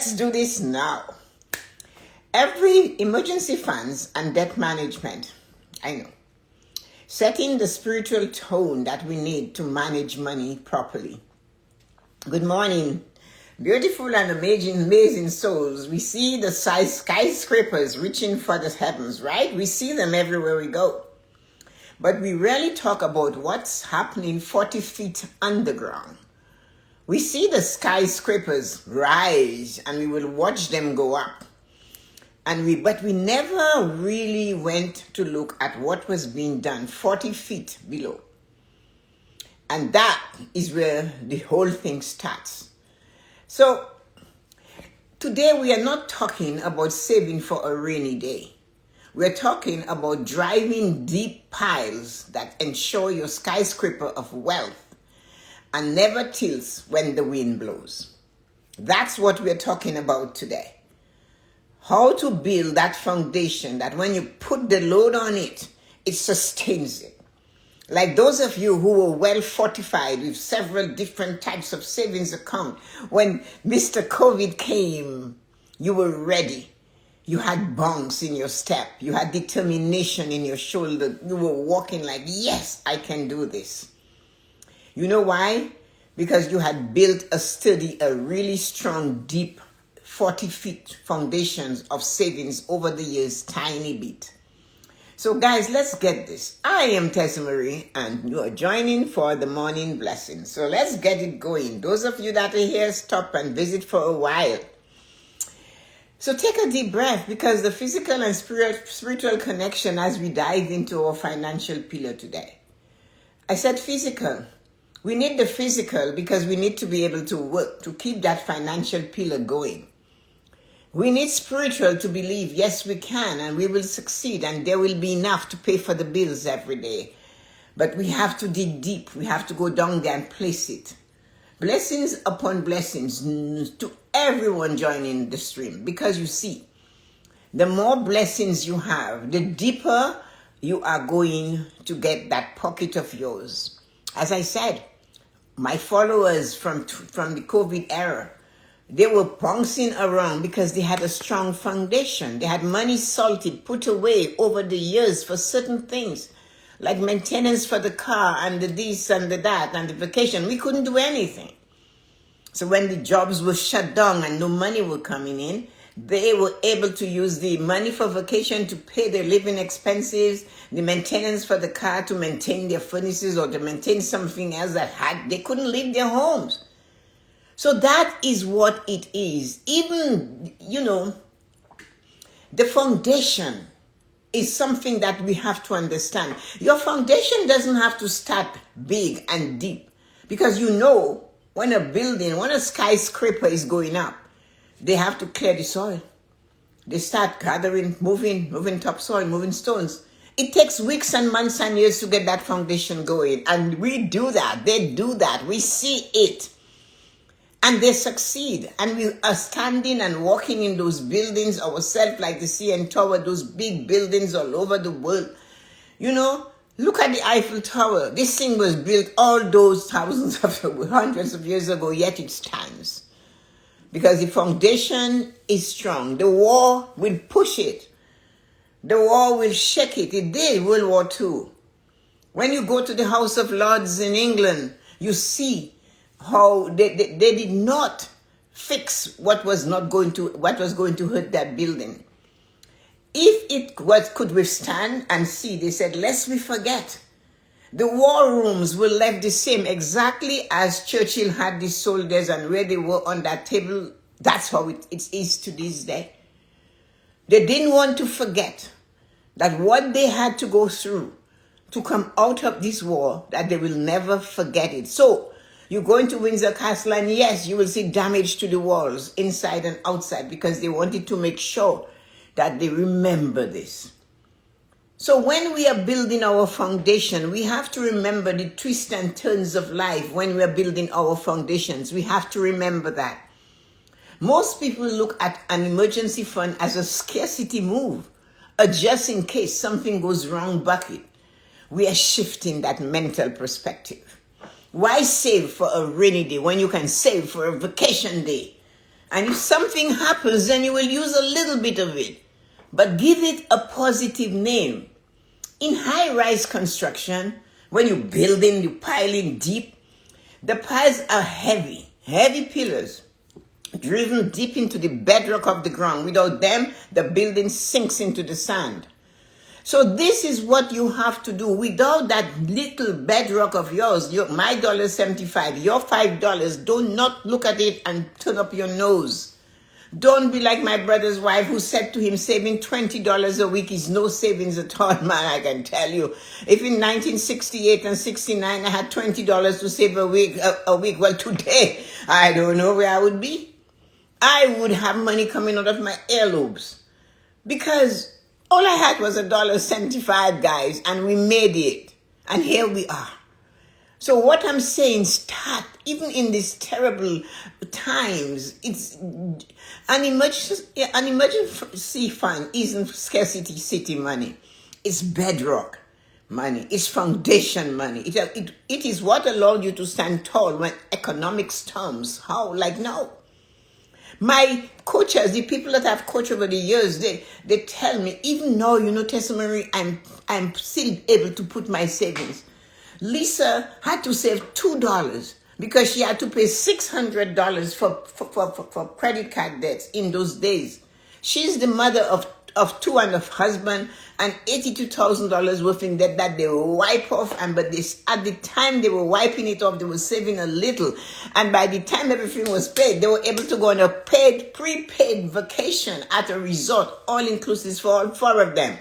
Let's do this now. Every emergency funds and debt management, I know, setting the spiritual tone that we need to manage money properly. Good morning, beautiful and amazing souls. We see the skyscrapers reaching for the heavens, right? We see them everywhere we go. But we rarely talk about what's happening 40 feet underground. We see the skyscrapers rise and we will watch them go up. But we never really went to look at what was being done 40 feet below. And that is where the whole thing starts. So today we are not talking about saving for a rainy day. We're talking about driving deep piles that ensure your skyscraper of wealth and never tilts when the wind blows. That's what we're talking about today. How to build that foundation that when you put the load on it, it sustains it. Like those of you who were well fortified with several different types of savings account, when Mr. COVID came, you were ready. You had bounce in your step. You had determination in your shoulder. You were walking like, yes, I can do this. You know why? Because you had built a really strong, deep 40 feet foundations of savings over the years, tiny bit. So guys, let's get this. I am Tessa-Marie and you are joining for the morning blessing. So let's get it going. Those of you that are here, stop and visit for a while. So take a deep breath because the physical and spiritual connection as we dive into our financial pillar today. I said physical. We need the physical because we need to be able to work to keep that financial pillar going. We need spiritual to believe, yes, we can and we will succeed and there will be enough to pay for the bills every day. But we have to dig deep. We have to go down there and place it. Blessings upon blessings to everyone joining the stream. Because you see, the more blessings you have, the deeper you are going to get that pocket of yours. As I said, my followers from the COVID era, they were bouncing around because they had a strong foundation. They had money salted, put away over the years for certain things, like maintenance for the car and the this and the that and the vacation. We couldn't do anything. So when the jobs were shut down and no money were coming in, they were able to use the money for vacation to pay their living expenses, the maintenance for the car to maintain their furnaces or to maintain something else they couldn't leave their homes. So that is what it is. Even, the foundation is something that we have to understand. Your foundation doesn't have to start big and deep because when a skyscraper is going up, they have to clear the soil. They start gathering, moving topsoil, moving stones. It takes weeks and months and years to get that foundation going. And we do that. They do that. We see it. And they succeed. And we are standing and walking in those buildings ourselves like the CN Tower, those big buildings all over the world. Look at the Eiffel Tower. This thing was built all those hundreds of years ago, yet it stands. Because the foundation is strong. The war will push it. The war will shake it. It did World War II. When you go to the House of Lords in England, you see how they did not fix what was going to hurt that building. If it could withstand and see, they said, lest we forget. The war rooms were left the same, exactly as Churchill had the soldiers and where they were on that table. That's how it is to this day. They didn't want to forget that what they had to go through to come out of this war, that they will never forget it. So you go into Windsor Castle and yes, you will see damage to the walls inside and outside because they wanted to make sure that they remember this. So when we are building our foundation, we have to remember the twists and turns of life when we are building our foundations. We have to remember that. Most people look at an emergency fund as a scarcity move, a just in case something goes wrong bucket. We are shifting that mental perspective. Why save for a rainy day when you can save for a vacation day? And if something happens, then you will use a little bit of it. But give it a positive name. In high-rise construction, when you're building, you're piling deep, the piles are heavy pillars, driven deep into the bedrock of the ground. Without them, the building sinks into the sand. So this is what you have to do. Without that little bedrock of yours, my $1.75, your $5, do not look at it and turn up your nose. Don't be like my brother's wife who said to him, saving $20 a week is no savings at all, man, I can tell you. If in 1968 and 69 I had $20 to save a week, well, today, I don't know where I would be. I would have money coming out of my earlobes. Because all I had was $1.75, guys, and we made it. And here we are. So what I'm saying, start, even in these terrible times, it's an emergency fund isn't scarcity city money. It's bedrock money. It's foundation money. It is what allowed you to stand tall when economic storms. How? Like now. My coaches, the people that I've coached over the years, they tell me, even now, Tessa-Marie, I'm still able to put my savings. Lisa had to save $2 because she had to pay $600 for credit card debts in those days. She's the mother of two and a husband and $82,000 worth in debt that they will wipe off. But at the time they were wiping it off, they were saving a little. And by the time everything was paid, they were able to go on a prepaid vacation at a resort, all inclusive for all four of them.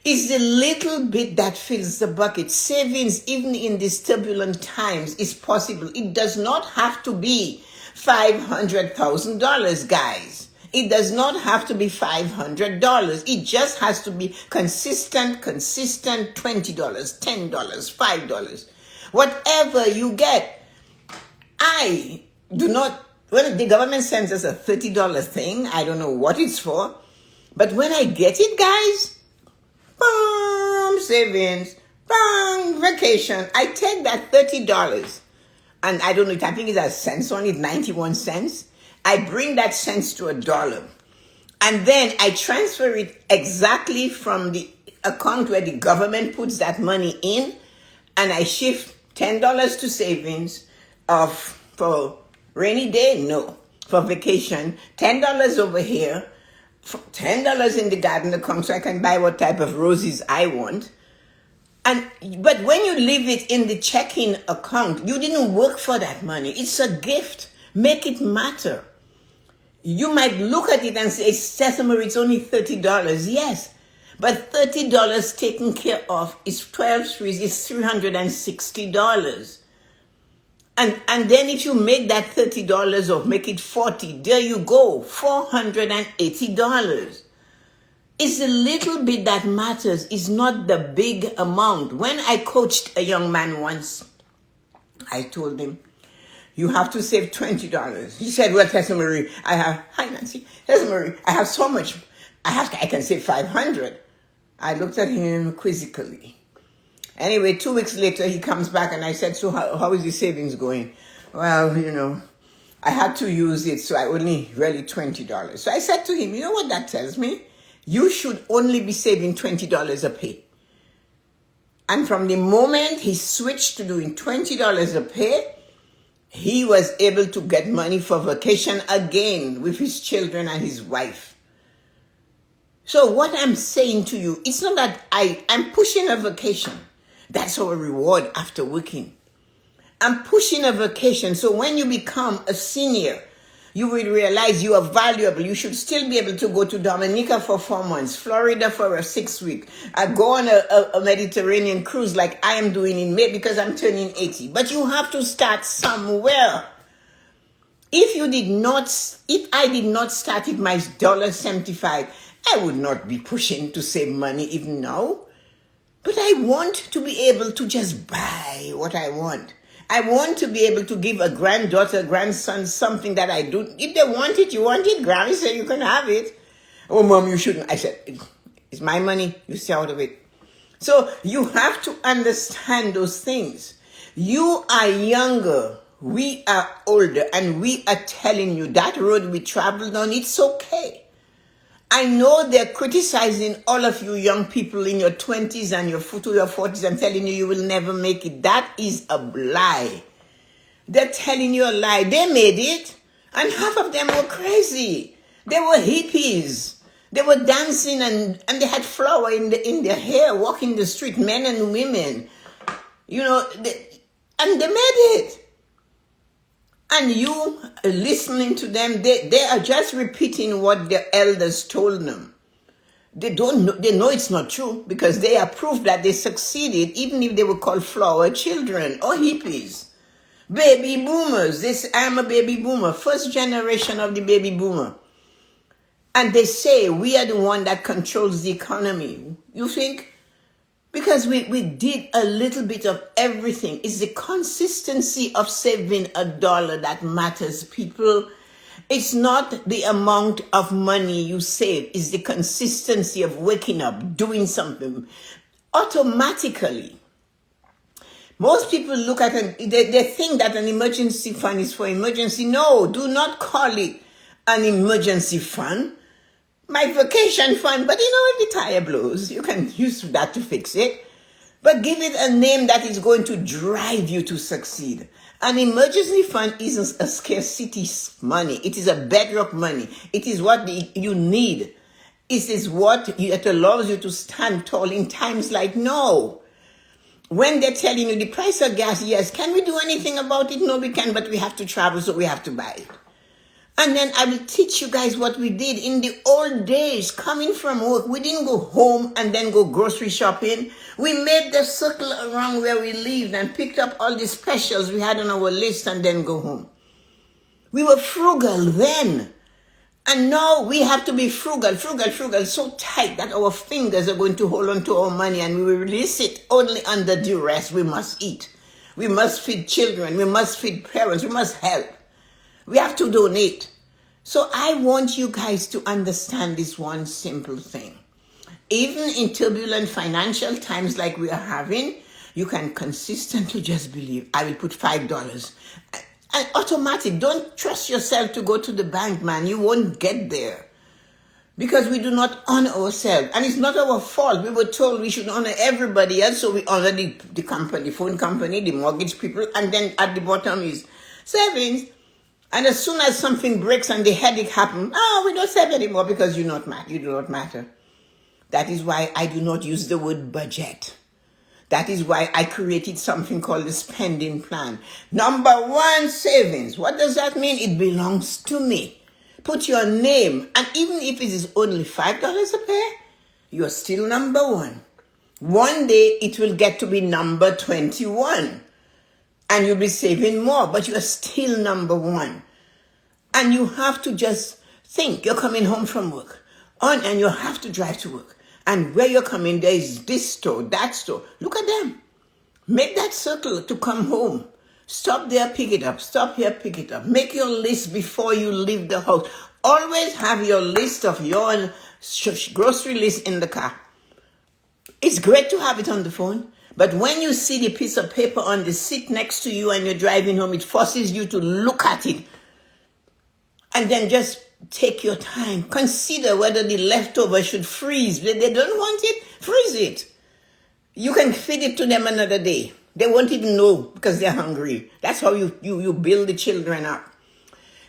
It's the little bit that fills the bucket. Savings, even in these turbulent times, is possible. It does not have to be $500,000, guys. It does not have to be $500. It just has to be consistent, $20, $10, $5. Whatever you get. I do not, when the government sends us a $30 thing, I don't know what it's for. But when I get it, guys, boom, savings, boom, vacation. I take that $30 and I don't know, I think it has cents on it, 91 cents. I bring that cents to $1. And then I transfer it exactly from the account where the government puts that money in. And I shift $10 to savings for rainy day, no. For vacation, $10 over here. $10 in the garden account so I can buy what type of roses I want. But when you leave it in the checking account, you didn't work for that money. It's a gift. Make it matter. You might look at it and say, Tessa-Marie, it's only $30. Yes, but $30 taken care of is 12 threes, is $360. And then if you make that $30 off, make it 40, there you go, $480. It's a little bit that matters. It's not the big amount. When I coached a young man once, I told him, you have to save $20. He said, well, Tessa-Marie, hi Nancy, Tessa-Marie, I have so much. I can save $500. I looked at him quizzically. Anyway, 2 weeks later, he comes back and I said, so how is the savings going? Well, I had to use it, so I only really $20. So I said to him, you know what that tells me? You should only be saving $20 a pay. And from the moment he switched to doing $20 a pay, he was able to get money for vacation again with his children and his wife. So what I'm saying to you, it's not that I'm pushing a vacation. That's our reward after working. I'm pushing a vacation. So when you become a senior, you will realize you are valuable. You should still be able to go to Dominica for 4 months, Florida for a 6 week, go on a Mediterranean cruise like I am doing in May because I'm turning 80. But you have to start somewhere. If I did not start at my $1.75, I would not be pushing to save money even now. But I want to be able to just buy what I want. I want to be able to give a granddaughter, grandson, something that I do. If they want it, you want it, Grammy said you can have it. Oh, Mom, you shouldn't. I said, it's my money. You stay out of it. So you have to understand those things. You are younger. We are older and we are telling you that road we traveled on, it's okay. I know they're criticizing all of you young people in your 20s and your 40s and telling you will never make it. That is a lie. They're telling you a lie. They made it, and half of them were crazy. They were hippies. They were dancing and they had flour in their hair, walking the street, men and women. And they made it. And you listening to them, they are just repeating what their elders told them. They know it's not true because they are proof that they succeeded, even if they were called flower children or hippies. Baby boomers. I'm a baby boomer, first generation of the baby boomer. And they say we are the one that controls the economy. You think? Because we did a little bit of everything. It's the consistency of saving $1 that matters, people. It's not the amount of money you save. It's the consistency of waking up, doing something automatically. Most people look at it, they think that an emergency fund is for emergency. No, do not call it an emergency fund. My vacation fund, but if the tire blows, you can use that to fix it. But give it a name that is going to drive you to succeed. An emergency fund isn't a scarcity money. It is a bedrock money. It is what you need. It is what it allows you to stand tall in times like no. When they're telling you the price of gas, yes, can we do anything about it? No, we can, but we have to travel, so we have to buy it. And then I will teach you guys what we did in the old days, coming from work. We didn't go home and then go grocery shopping. We made the circle around where we lived and picked up all the specials we had on our list and then go home. We were frugal then. And now we have to be frugal, so tight that our fingers are going to hold on to our money and we will release it only under duress. We must eat. We must feed children. We must feed parents. We must help. We have to donate. So I want you guys to understand this one simple thing. Even in turbulent financial times like we are having, you can consistently just believe, I will put $5. And automatic, don't trust yourself to go to the bank, man. You won't get there. Because we do not honor ourselves. And it's not our fault. We were told we should honor everybody else, so we honor the company, the phone company, the mortgage people, and then at the bottom is savings. And as soon as something breaks and the headache happens, we don't save anymore because you do not matter. That is why I do not use the word budget. That is why I created something called the spending plan. Number one, savings. What does that mean? It belongs to me. Put your name. And even if it is only $5 a pair, you're still number one. One day it will get to be number 21. And you'll be saving more, but you're still number one. And you have to just think, you're coming home from work, and you have to drive to work. And where you're coming, there is this store, that store. Look at them. Make that circle to come home. Stop there, pick it up. Stop here, pick it up. Make your list before you leave the house. Always have your list of your grocery list in the car. It's great to have it on the phone. But when you see the piece of paper on the seat next to you and you're driving home, it forces you to look at it. And then just take your time. Consider whether the leftover should freeze. If they don't want it, freeze it. You can feed it to them another day. They won't even know because they're hungry. That's how you build the children up.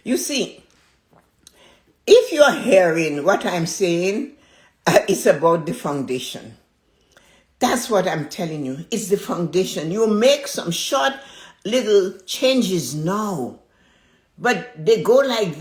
You see, if you're hearing what I'm saying, it's about the foundation. That's what I'm telling you. It's the foundation. You make some short little changes now, but they go like this.